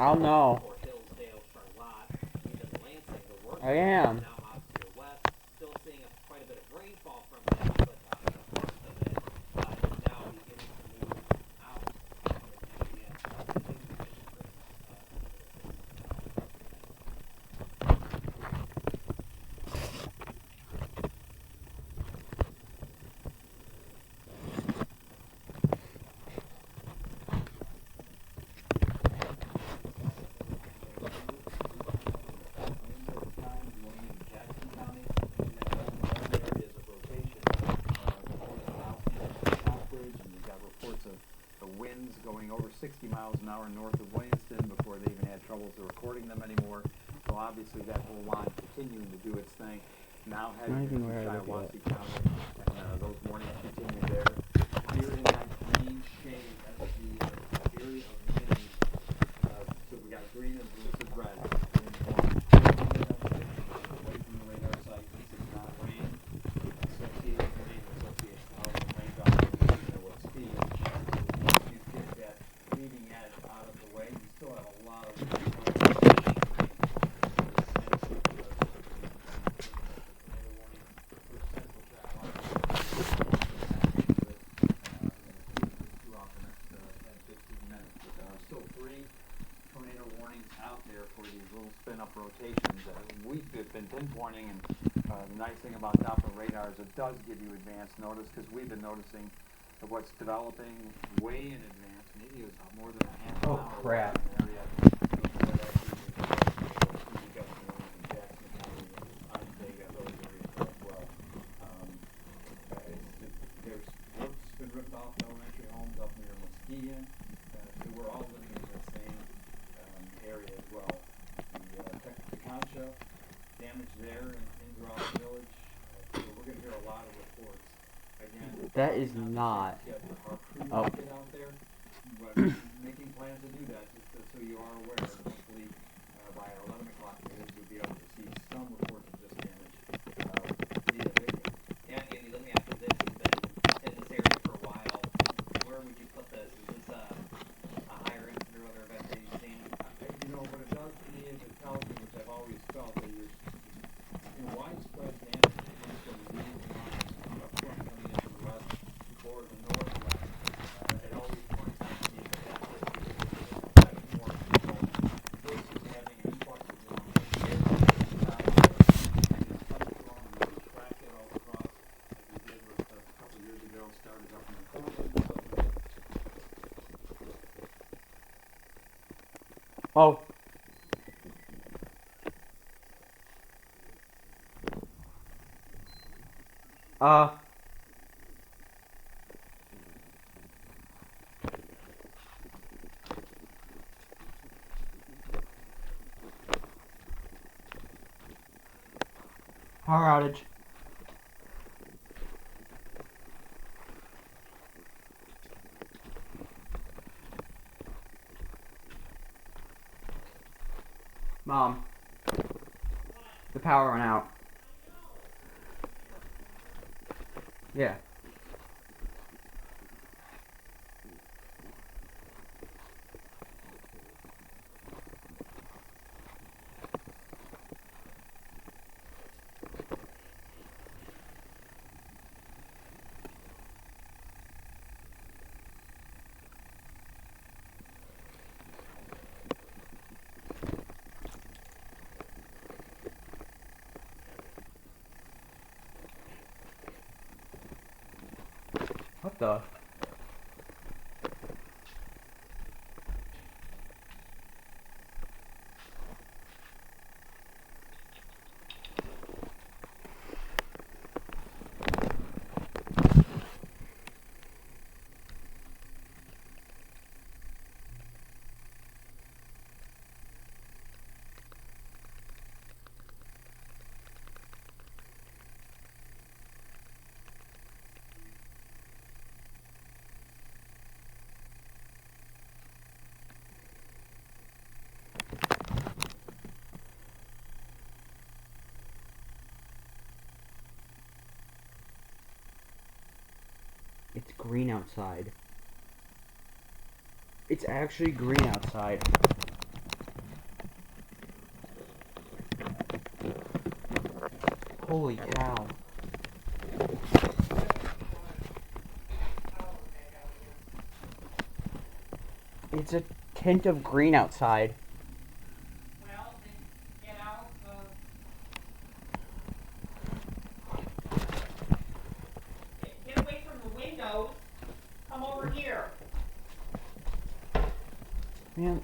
I don't know. I am. Winds going over 60 miles an hour north of Williamston before they even had troubles recording them anymore. So obviously that whole line continuing to do its thing. Now heading into Shiawassee County, and those warnings continue there. Here in that green shade, that's the area of wind. So we got green and this is red. Wind blowing away from the radar site. This is not rain. Associated rain, association of the raindrop, at what speed. Leading edge out of the way, you still have a lot of still 3 tornado warnings out there for these little spin-up rotations that we've been pinpointing. And the nice thing about Doppler radar is it does give you advance notice, because we've been noticing what's developing way in advance. Maybe it was more than a half an hour. Oh crap. Area. There's roofs been ripped off elementary homes up near Muskegon. So we're all living in the same area as well. The Teconcha damage there in Raleigh Village. So we're going to hear a lot of reports. Again, That is not. our crew Oh. get out there, but making plans to do that, just so you are aware. Hopefully, by 11 o'clock, you'll be able to see some reports of this damage via video. Yeah, Andy, let me ask you this. You've been in this area for a while. Where would you put this? Is this a higher incident or other event that you've seen? You know, what it does to me is it tells me, which I've always felt, that you're in widespread damage comes from these lines up front coming into the west or the northwest. It always points out to me that that's just because it's having more people versus having an influx of new air out there and it's coming along and we track it all across like we did with a couple of years ago, started up in the Cleveland. Oh. Power outage. Mom. The power went out. Yeah. What the? It's green outside. It's actually green outside. Holy cow. It's a tint of green outside. Well, then get out get away from the windows. Come over here. Man,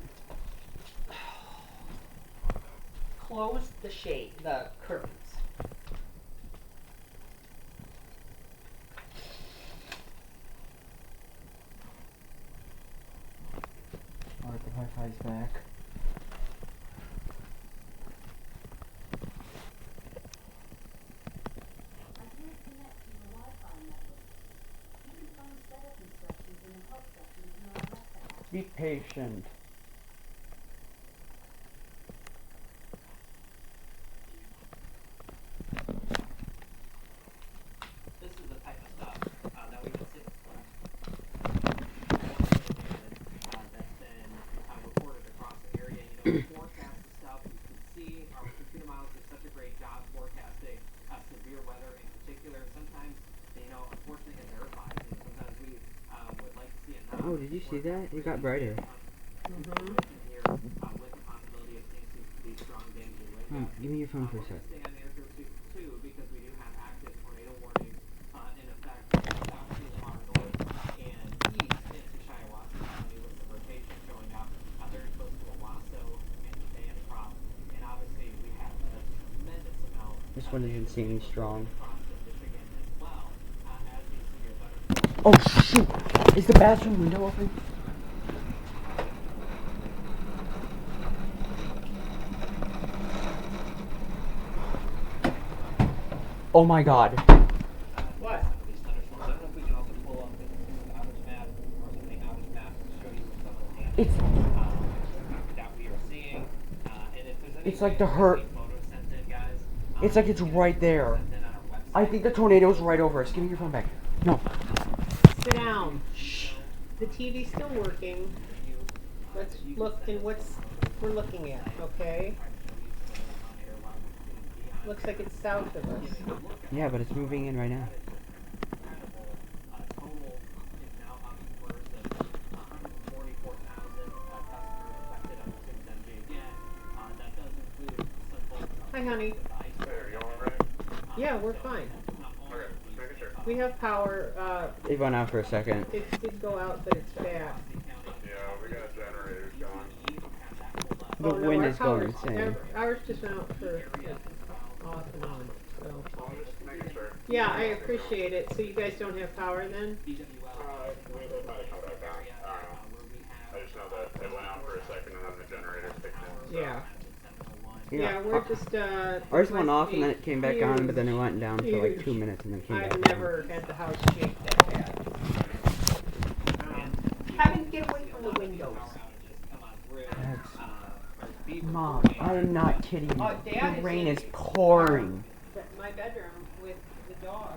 Close the shade, the curtains. alright, the Wi-Fi's back. I can't connect to the Wi-Fi network. You can find setup instructions in the help section of your Alexa app. Be patient. This is the type of stuff that we've been seeing. That's been reported across the area. You know, forecast and stuff. You can see our computer models do such a great job forecasting severe weather in particular. And sometimes, you know, unfortunately, it verifies. And sometimes we would like to see it not. Oh, did you see that? It got brighter. Here, with the possibility of seeing some pretty strong damaging wind gusts. Give me your phone for a We're sec. gonna stay on the airfield too, because we do have active tornado warnings in effect south to Lamar North and east into Shiawassee County with some rotation showing up very close to Owasso and Bancroft. And obviously we have a tremendous amount This one isn't seeming strong. across to Michigan as well as these severe thunderstorms. Oh shoot! Is the bathroom window open? Oh my god. What? Some of these thunderstorms. I don't know if we can also pull up this outage map or something outage map to show you some of the damage It's that we are seeing. And if there's any It's like way the to get hurt- any photos sent in, guys, It's like it's you can right there. send in on our website. I think the tornado's right over us. Give me your phone back. No. Sit down. The TV's still working. Let's look in what's we're looking at, okay? Looks like it's south of us. Yeah, but it's moving in right now. Total is now upwards of 144,000 customers affected under Sims MJ again. That does include some folks Hi, honey. Hey, are you all right? Yeah, we're fine. Okay, just making sure. We have power. It went out for a second. It did go out, but it's back. Yeah, we got generators going. The Oh, no, wind our is going power's- insane. Ours just went out for off and on. So Well, I'm just making sure. yeah, I appreciate it. So you guys don't have power then? We might have come back on. I don't know. I just know that it went out for a second and then the generators kicked in. So. Yeah. Yeah, Yeah, we're just Ours went must off and be then it came back on, but then it huge. went down for like Huge. 2 minutes and then came back I've on. never had the house shake that bad. Kevin, get away from the windows. Mom, I am not kidding you. Oh, Dad The is rain in- is pouring. My bedroom with the dog.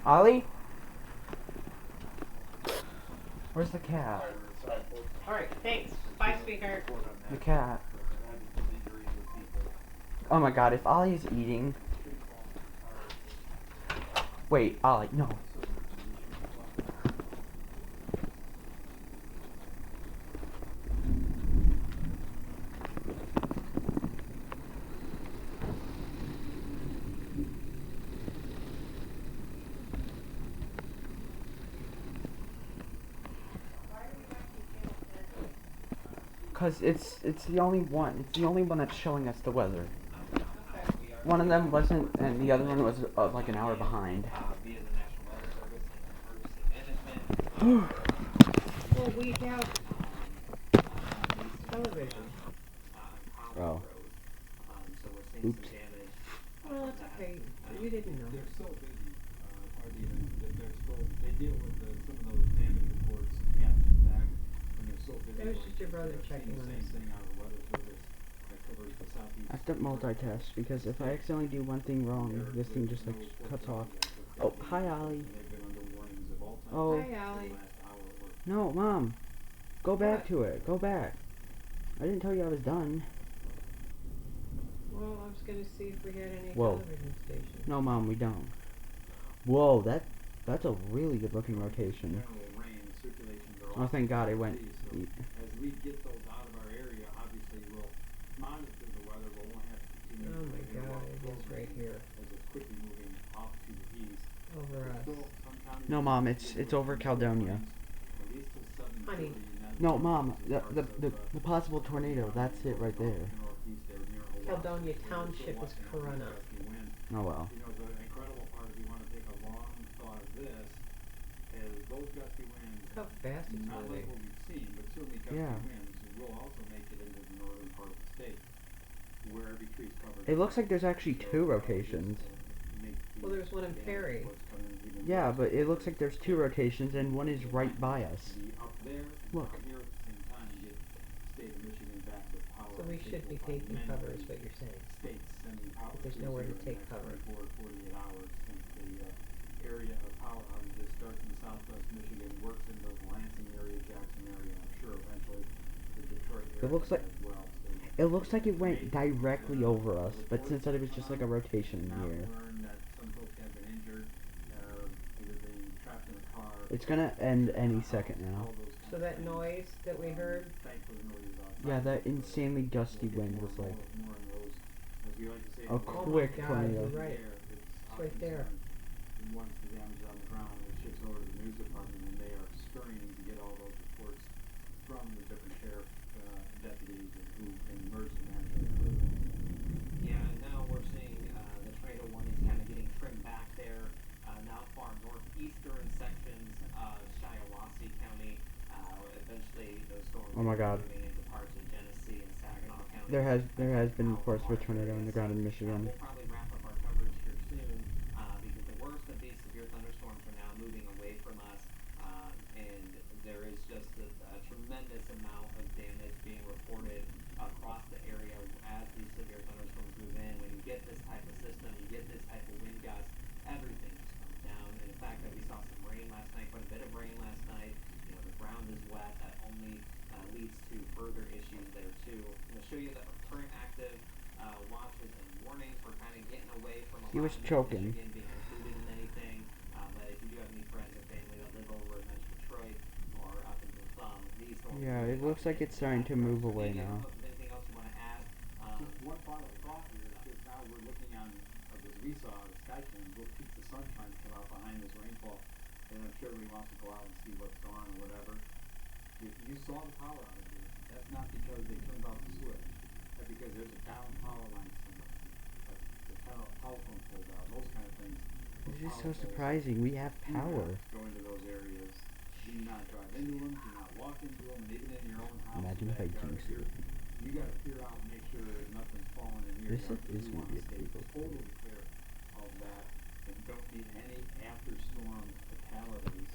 Ollie? Where's the cat? All right, thanks. Bye, sweetheart. The cat. Oh my god, if Ollie is eating. Wait, Ollie, no. Cause it's the only one. It's the only one that's showing us the weather. One of them wasn't, and the other one was like an hour behind. Via the National Weather Service and Emergency Management. Well, we have television. Oh. So we're seeing Oops. some damage. Well, it's okay. You didn't know. They're so busy, Artie, that they're still, they deal with some of those damage reports after the fact, when they're so busy. That was like, just your brother they're checking seeing on the us. same thing out of the weather service that covers the southeast. I have to multitask because if I accidentally do one thing wrong, this thing just like cuts off. Oh, hi Ollie. And they've been under warnings of all types Oh. Hi, for Allie. the last hour or. No, Mom. Go back What? to it. Go back. I didn't tell you I was done. Well, I was gonna see if we had any Whoa. television stations. No, Mom, we don't. Whoa, that's a really good looking rotation. General rain, circulations are Oh, also thank God it key, went. so as we get those out of our area, obviously we'll monitor the weather, but won't have to continue. Oh my to God, it is program right here. As it's quickly moving off to the east. Over There's us. still some counties No, that Mom, will it's get over those Caledonia. winds, at least till 7:30, Honey. and that's No, in Mom, parts the possible tornado. That's it right there. northeast there near Hawaii. Caledonia So we're Township still is watching Corona. those gusty winds. Oh well. You know, the incredible part, if you want to take a long thought of this, is those gusty winds, Look how fast it's not like moving. what we've seen, but certainly gusty Yeah. winds will also make it into the northern part of the state, where every tree's covered. It looks like there's actually So, two just rotations. to make the Well, there's one in damage Perry. what's coming even Yeah, worse. but it looks like there's two rotations and one is right by us. Be up there and Look. down here at the same time, you get state of Michigan back with power. So we should be taking cover, is what you're saying. States sending power. But there's to nowhere to here in take the next cover. 24 to 48 hours since the area of power outages starts in southwest Michigan, works into the Lansing area, Jackson area, and I'm sure eventually the Detroit area It looks like as well. it looks like it went directly over us, but since it was just like a rotation Now we here. learned that some folks have been injured, either being trapped in a car. It's gonna end any second now. all those So kinds of that things. noise that we heard, Thankfully, nobody's outside. Yeah, that insanely gusty We'll get wind was more like and more of those, as we like to say, a the quick God, tornado. you're right. It's right there. And once the damage is on the ground, it shifts over to the news department, and they are scurrying to get all those reports from the different sheriff deputies who emerged in that. Yeah, and now we're seeing the tornado warnings kind of getting trimmed back there. Now far northeastern sections of Shiawassee County. Eventually, those storms Oh my God. are moving into parts of Genesee and Saginaw County. There has been reports of a tornado on the ground in Michigan. We'll probably wrap up our coverage here soon because the worst of these severe thunderstorms are now moving away from us, and there is just a tremendous amount of damage being reported across the area as these severe thunderstorms move in. When you get this type of system, you get this type of wind gust, everything just comes down. And the fact that we saw some rain last night, quite a bit of rain last night, you know, the ground is wet, that only leads to further issues there too. I'm going to show you the current active watches and warnings. We're kind of getting away from a He lot was of choking. Michigan being included in anything. But if you do have any friends or family that live over in Metro Detroit or up in the thumb, these storms. Yeah, it looks like it's starting to move away Maybe, I now. don't know if there's anything else you want to add. Just one final thought here, because now we're looking on, as we saw, the sky cam, little peaks of sunshine come out behind this rainfall, and I'm sure everybody wants to go out and see what's going on or whatever. If you saw the power outages, that's not because they turned off the switch, that's because there's a down power line somewhere. Like the telephone pulled out, those kind of things. It's just so surprising. We have Do not power. go into those areas, do not drive into them, do not walk into them, and even in your own house. Imagine if I backyard, jinxed you're- it. You gotta peer out and make sure that nothing's falling in your This yard, 'cause is we gonna wanna be a stay people totally clear of that, and don't need any after-storm fatalities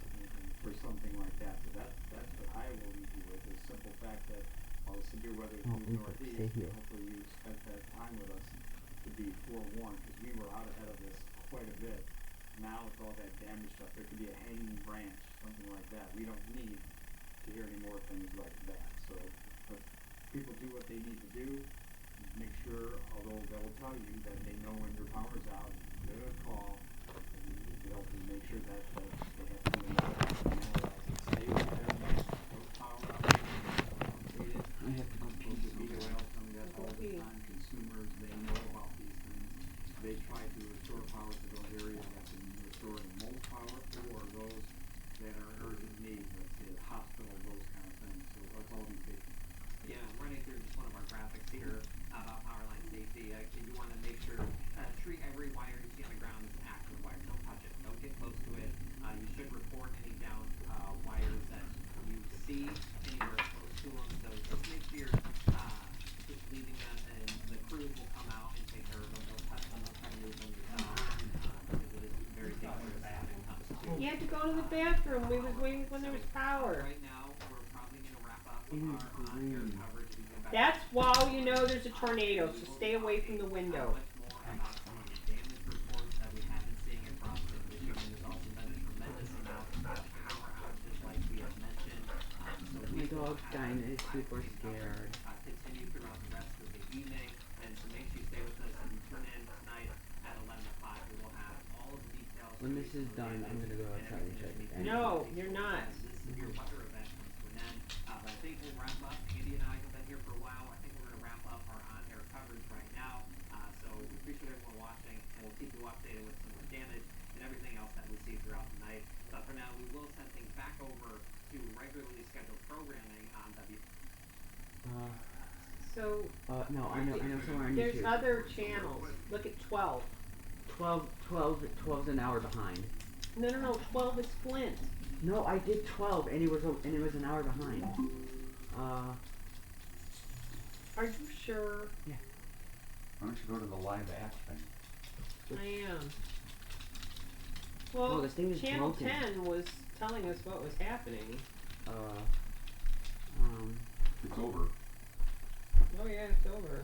for something like that. So that's what I will leave you with, is simple fact that while the severe weather is Oh, moving Rupert, stay northeast, here. hopefully you spent that time with us to be forewarned, because we were out ahead of this quite a bit. Now with all that damage stuff, there could be a hanging branch, something like that. We don't need to hear any more things like that. So, but people do what they need to do. Make sure, although they will tell you that they know when your power's out, they're gonna call, and they'll make sure that they have to do that. Stay with them, those power outages, completed. I have to go Those with media wells tell me that all the Okay. time. Consumers, they know about these things. They try to restore power to those areas that can restore the most power, or those that are urgent need, let's say a hospital, those kind of things. So let's all be patient. Yeah, I'm running through just one of our graphics here about power line safety. You want to make sure, treat every wire you see on the ground as an active wire. Don't touch it. Don't get close to it. You should report any down wires that you see anywhere close to them. So just make sure you're just leaving them, and the crews will come out and take care of them. They'll touch them. They'll try to move them yourself because it is very dangerous when it comes to. he had to go to the bathroom. We was waiting when there was power. Right now, we're probably going to wrap up with our air coverage. We can go back That's why you know there's a tornado, so stay away from the window. much more about some of the damage reports that we have been seeing across the Michigan. There's also been a tremendous amount of power outages, like we have mentioned. So My we will dog's have dying. It's super live scared. coverage, continue throughout the rest of the evening, and so make sure you stay stay with us and tune in tonight at 11 o'clock. We will have all of the details. When this is done, I'm gonna go outside and check it. No, you're not. This severe weather event comes to an end. But I think we'll wrap up. Andy and I have been here for a while. I think we're going to wrap up our on-air coverage right now. So we appreciate everyone watching, and we'll keep you updated with some more damage and everything else that we see throughout the night. But for now, we will send things back over to regularly scheduled programming on W. So No, I know somewhere I need there's to. other channels. Look at 12. 12's an hour behind. No. 12 is Flint. No, I did 12, and it was an hour behind. Are you sure? Yeah. Why don't you go to the live app thing? I am. Well, Oh, this thing is Channel broken. 10 was telling us what was happening. It's over. Oh yeah, it's over.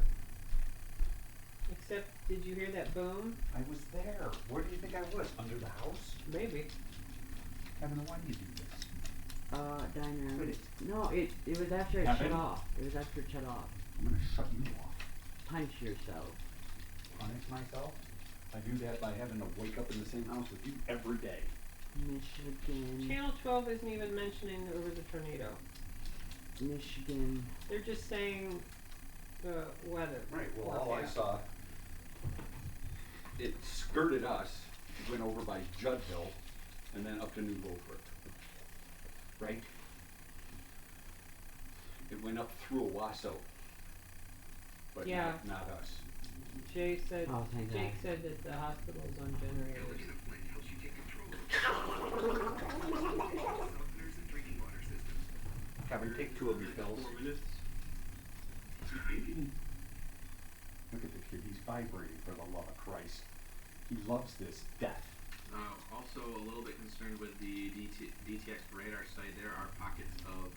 Except, did you hear that boom? I was there. Where do you think I was? Under the house? Maybe. Kevin, why do you do this? Diner. Quit it. No, it was after it shut Kevin? off. It was after it shut off. I'm gonna shut you off. Punch yourself. Punish myself? I do that by having to wake up in the same house with you every day. Michigan. Channel 12 isn't even mentioning there was a tornado. Michigan. They're just saying the weather. Right, well, all I saw, it skirted us, went over by Juddville, and then up to New Beaufort. Right? It went up through Owasso. But Yeah. not us. Jay said, Oh, thank Jake God. said that the hospital's on generators. Kevin, take 2 of your pills. Look at the kid, he's vibrating for the love of Christ. He loves this death. Also a little bit concerned with the DTX radar site. There are pockets of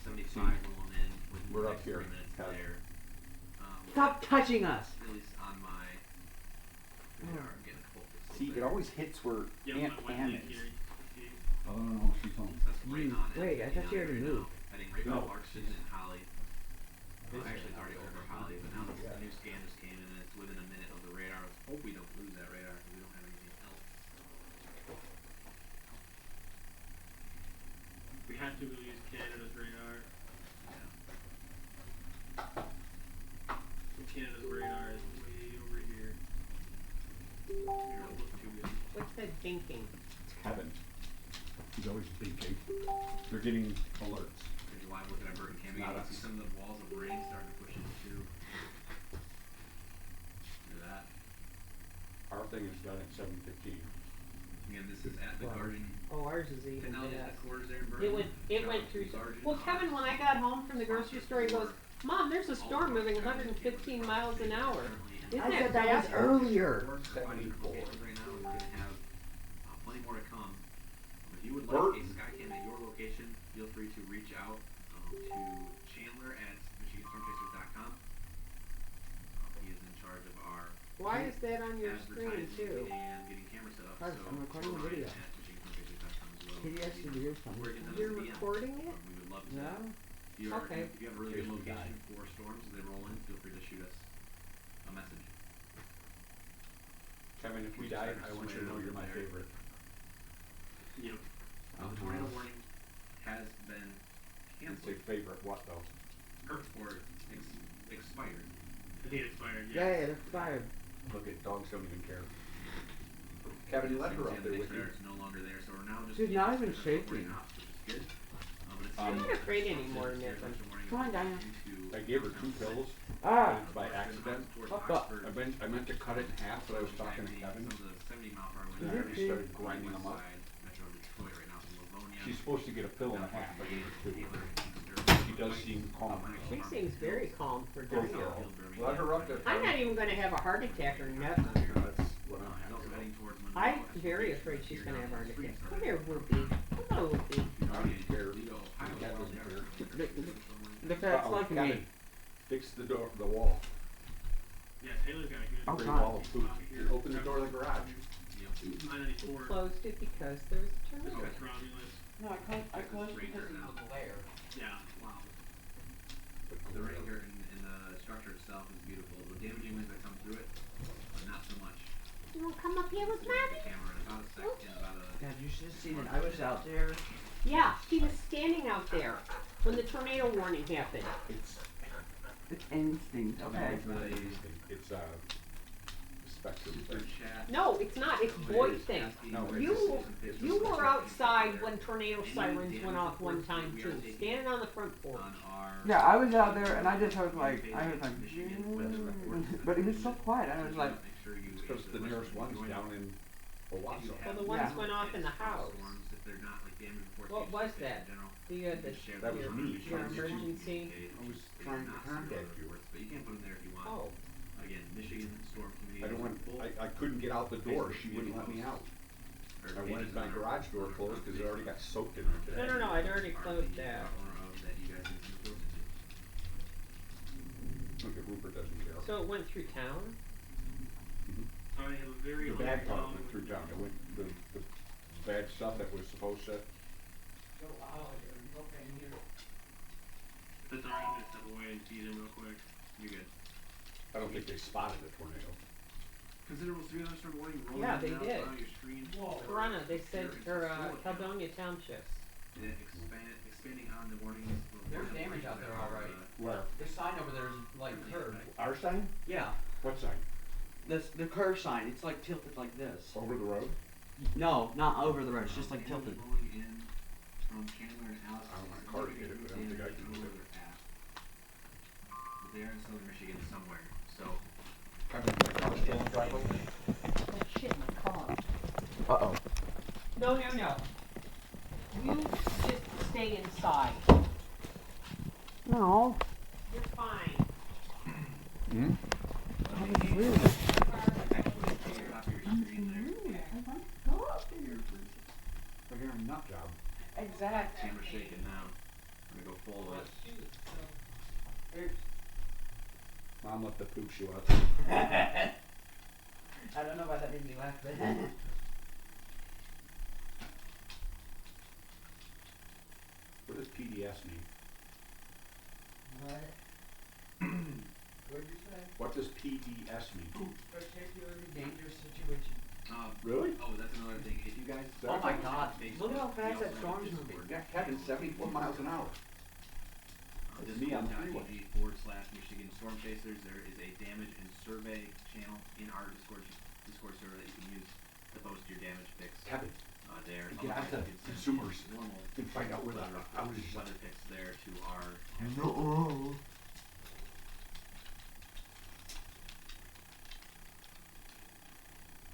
75 rolling in within We're the up next here, 3 minutes Kevin. there. Stop touching us! At least on my radar, I'm getting a couple pixels See, it there. always hits where Aunt Ann is. Oh, no, she's home. That's right on it. Wait, I thought you already right moved. now, heading right No. by Larkson and Holly. Actually, it's already over Holly, but now the new scan just came in and it's within a minute of the radar. Let's hope we don't lose that radar because we don't have anything else. We have to use Canada's radar. And Canada's radar is way over here. You don't look too good. What's that dinking? It's Kevin. He's always thinking. They're getting alerts. There's a live look at our Burton Cam. You Not can us. see some of the walls of rain starting to push into. Look at that. Our thing is done at 7:15. Again, this is at the Garden. Oh, ours is even Technology bad. headquarters there in Burton. It Shout went out through. to Garden. Well, Kevin, when I got home from the grocery store, he goes, "Mom, there's a storm moving 115 miles an hour." Isn't I that said that was fast? earlier. We're providing 74. locations right now, and we're gonna have plenty more to come. If you would like Burton. a Skycam at your location, feel free to reach out to Chandler at MichiganStormChasers.com. He is in charge of our Why is that on your screen advertising too? and getting camera set up. Guys, So I'm recording a Ryan video. at MichiganStormChasers.com as well. Can you actually do We're something? getting those You're at the end. recording it? We would love to. Yeah. If you are, Okay. if you have a really good Here's the location guy. for storms as they roll in, feel free to shoot us a message. Kevin, if we die, I want you to know you're my favorite. Yep. The tornado warning has been It's a canceled favorite what though? or expired. I think it expired, Yeah, yes. it's expired. Look at dogs don't even care. Kevin, you left her up there with you. It's no longer there, so we're now just Dude, not even recording shaking. off, which is good. But it's I'm Um, not afraid anymore, Nathan. Come on, Diana. I gave her 2 pills Ah! by accident. Fuck up. I meant to cut it in half, but I was talking to Kevin. And I already started grinding them up. She's supposed to get a pill and a half. I gave her 2. She does seem calm. She seems very calm for Go doing for it. it. Let her up there. I'm not even gonna have a heart attack or nothing. That's what I'm I'm very afraid she's gonna have a heart attack. Come here, Whoopi. Hello, Whoopi. I don't care. The cat doesn't care. The cat's Uh-oh, like me. Kevin, fix the door, the wall. Yeah, Taylor's got a good. Oh, Great God. wall of poop. Open the door of the garage. 994. Closed it because there was a tornado. That's Romulus. No, I closed because of the glare. Yeah, wow. but The rain curtain and the structure itself is beautiful. The damaging winds that come through it, not so much. You wanna come up here with It's a Mommy? camera in about a second, about a. God, you should have seen it. I was out there. Yeah, he was standing out there when the tornado warning happened. It's, It's instinct, okay? it's spectrum Super thing. chat. No, it's not, it's boy thing. No, You were outside when tornado sirens went off one time too, standing on the front porch. On our. Yeah, I was out there and I just heard like, but it was so quiet. I was like, Make sure you. It's because the nearest one's down in Owasso. Well, the ones went off in the house. If they're not like damaged before. What was that? That was me Your trying to get you. emergency? I was trying to contact you. But you can put them there if you want. Oh, Again, Michigan Storm Committee. I don't want, I couldn't get out the door, she wouldn't let me out. I wanted my garage door closed because it already got soaked in there today. no, I'd already closed that. Look at Rupert doesn't care. So it went through town? I have a very The bad part went through town, it went, the bad stuff that was supposed to, That's alright, I'm gonna step away and feed him real quick. You good. I don't think they spotted a tornado. Considerable 3 storm warning rolling Yeah, they down did. on your screen. Corona, they said, or, Caledonia Townships. Expanding on the warnings. There's damage out there, all right. Where? the sign over there is like curved. Our sign? Yeah, What sign? the curve sign. It's like tilted like this. Over the road? No, not over the road. It's just like tilted. Rolling in from Chandler and Alice. I don't want a car to hit it, but I don't think I can move it. They're in southern Michigan somewhere, so. That shit in my car. Uh-oh. No. You just stay inside. No. You're fine. Hmm? Like you're a nut job. Exactly. Camera's shaking now. I'm gonna go full with it. Mom let the poop shoe out. I don't know why that made me laugh, but What does PDS mean? what? What'd you say? What does PDS mean? Particularly dangerous situation. Really? Oh, that's another thing. If you guys. Oh my God! Facebook, Look how we fast also that storm's have a moving. Discord. Yeah, Kevin, 74 miles an hour. It's me on the freeway. Discord.tv/Michigan Storm Chasers. There is a damage and survey channel in our Discord server that you can use to post your damage pics. Kevin, There. get out Otherwise, the you can send consumers normal and find out where the outages are. weather pics there to our. No.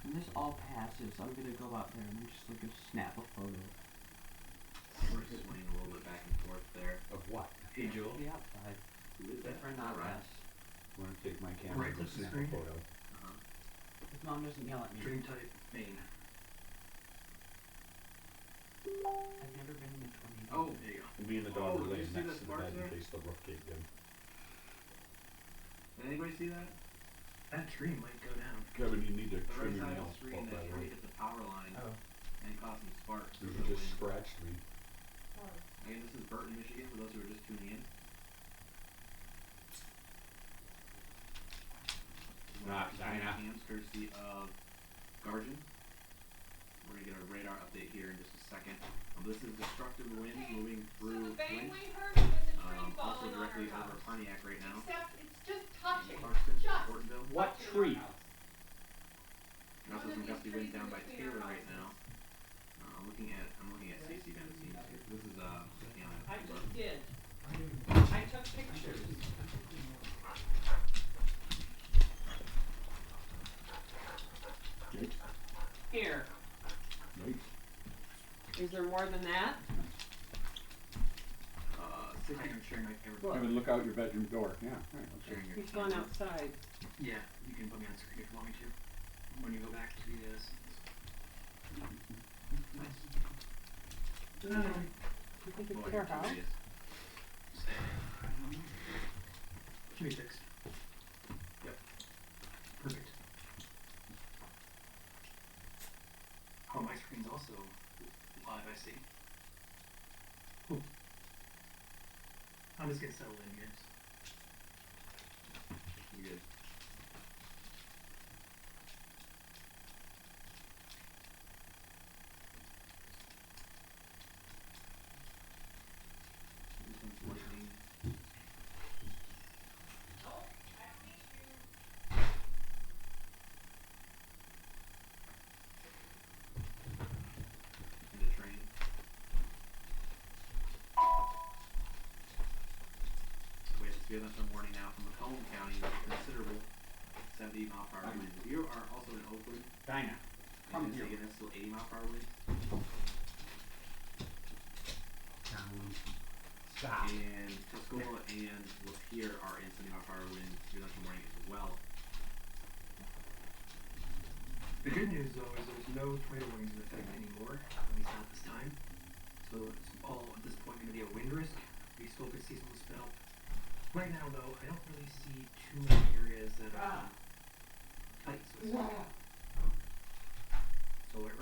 When this all passes, I'm gonna go out there and just like snap a photo. We're swinging a little bit back and forth there. Of what? Hey, Joel. The outside. Who is that? For not Alright. us. I'm gonna take my camera and go Right, snap a screen. photo. His mom doesn't yell at me. Dream type Maine. I've never been in a tornado. Oh, there you go. And me and the Oh, dog were did you laying see next the to the bed sparks in there? case the roof caved in. Did anybody see that? That tree might go down. Kevin, you need to The trim right your side of nails the screen off that that tree roof. hit the power line Oh. and caused some sparks. You from the just wind. scratched me. Again, this is Burton, Michigan, for those who are just tuning in. Not Dinah. Cams courtesy of Guardian. We're gonna get a radar update here in just a second. This is destructive winds moving through Flint. Also directly over Pontiac right now. Except it's just touching. Clarkston, Just. Ortonville. What tree? And also some gusty winds down by Taylor right now. I'm looking at Stacy Vancine here. This is looking at. I just did. I took pictures. Jake? Here. Jake? Is there more than that? 600 sharing my camera. Kevin, look out your bedroom door. Yeah, right, okay. Sharing your He's going outside. Yeah, you can put me on screen if you want me to. When you go back to this. Nice. You think it's your house? Should be fixed. Yep. Perfect. Oh, my screen's also live, I see. Cool. I'm just getting settled in, guys. You good? This one's lightning. And a train. We have a speed limit from warning now from Macomb County, considerable 70-mile-per-hour winds. If you are also in Oakland, Dinah, and come it's here. again, that's still 80-mile-per-hour winds. Stop. And Tuscola and Lapeer are in 70-mile-per-hour winds. Speed limit from warning as well. The good news though is there's no tornado warnings in effect anymore, at least not this time. So it's all at this point going to be a wind risk. We still could see some spell. Right now though, I don't really see too many areas that are tight. So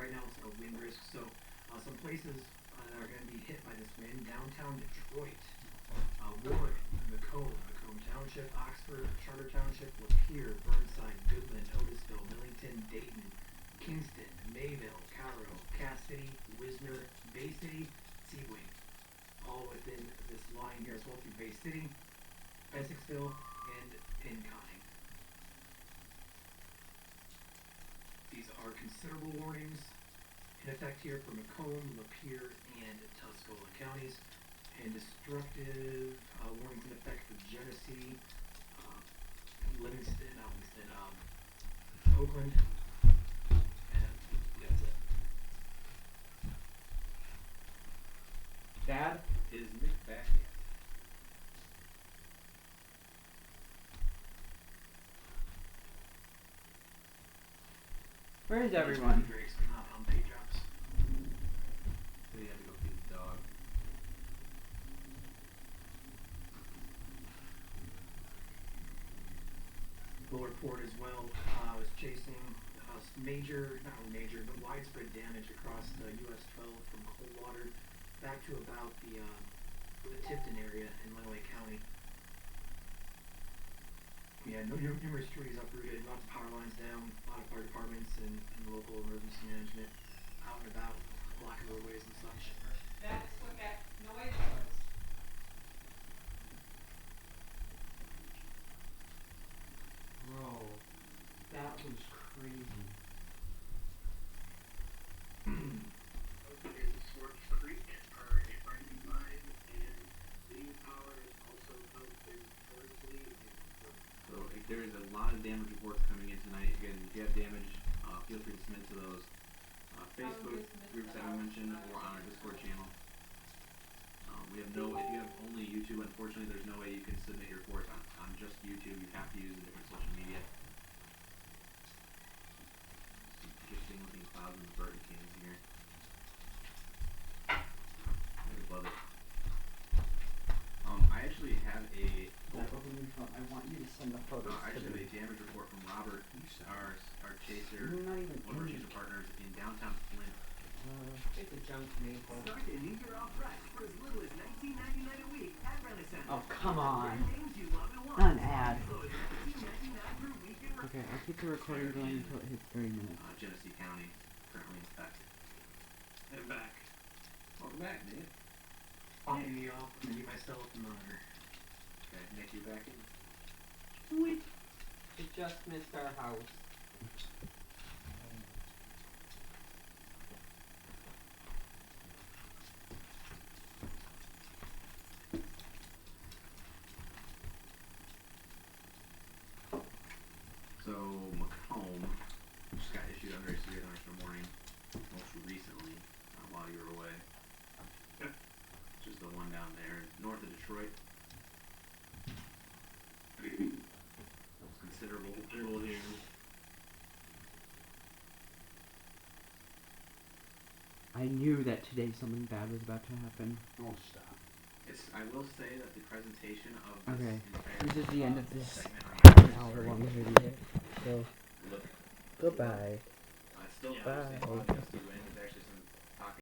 right now it's a wind risk. So some places that are going to be hit by this wind: downtown Detroit, Warren, Macomb Township, Oxford, Charter Township, Lapeer, Burnside, Goodland, Otisville, Millington, Dayton, Kingston, Mayville, Cairo, Cass City, Wisner, Bay City, Sebring, all within this line here as well through Bay City, Essexville, and Pinconning. These are considerable warnings in effect here for Macomb, Lapeer, and Tuscola counties, and destructive warnings in effect for Genesee, Oakland, and that's it. Dad? Is Nick back yet? Where is everyone? Drake's not on pay jobs. So he had to go feed the dog. Full report as well was chasing but widespread damage across the US 12 from Coldwater back to about the Tipton area in Lenawee County. We had numerous trees uprooted, lots of power lines down, a lot of fire departments and local emergency management out and about, blocking roadways and such. That's what that noise was. Bro, that was crazy. Swartz Creek are a friend of mine, and Lean Power is also posted currently. So there is a lot of damage reports coming in tonight. Again, if you have damage, feel free to submit to those Facebook groups that we mentioned or on our Discord channel. We have no, if you have only YouTube, unfortunately there's no way you can submit your reports on just YouTube. You have to use a different social media. Some interesting looking clouds and bird cans here. I love it. I actually have a I want you to send the photos I to actually have me. a damage report from Robert, our chaser, You're not even one of our in chaser it. partners in downtown Flint. It's a junk maple. Start the new year off fresh for as little as $19.99 a week at Renaissance. Oh, come on. Names you love and want. Not an ad. As low as $19.99 per week at Okay, I'll keep the recording going until it hits 30 minutes. Genesee County, currently in effect. And back. Welcome back, Nate. Popping me off, I'm gonna get myself a monitor. Okay, Nick, you back in? Sweet. It just missed our house. So, Macomb just got issued under a severe thunderstorm warning most recently, while you were away. Yep. Just the one down there, north of Detroit. Considerable here. I knew that today something bad was about to happen. Oh, stop. I will say that the presentation of this Okay, entire this is the end of this segment hour-long video. So, goodbye. It's still Bye. posted on podcast to win.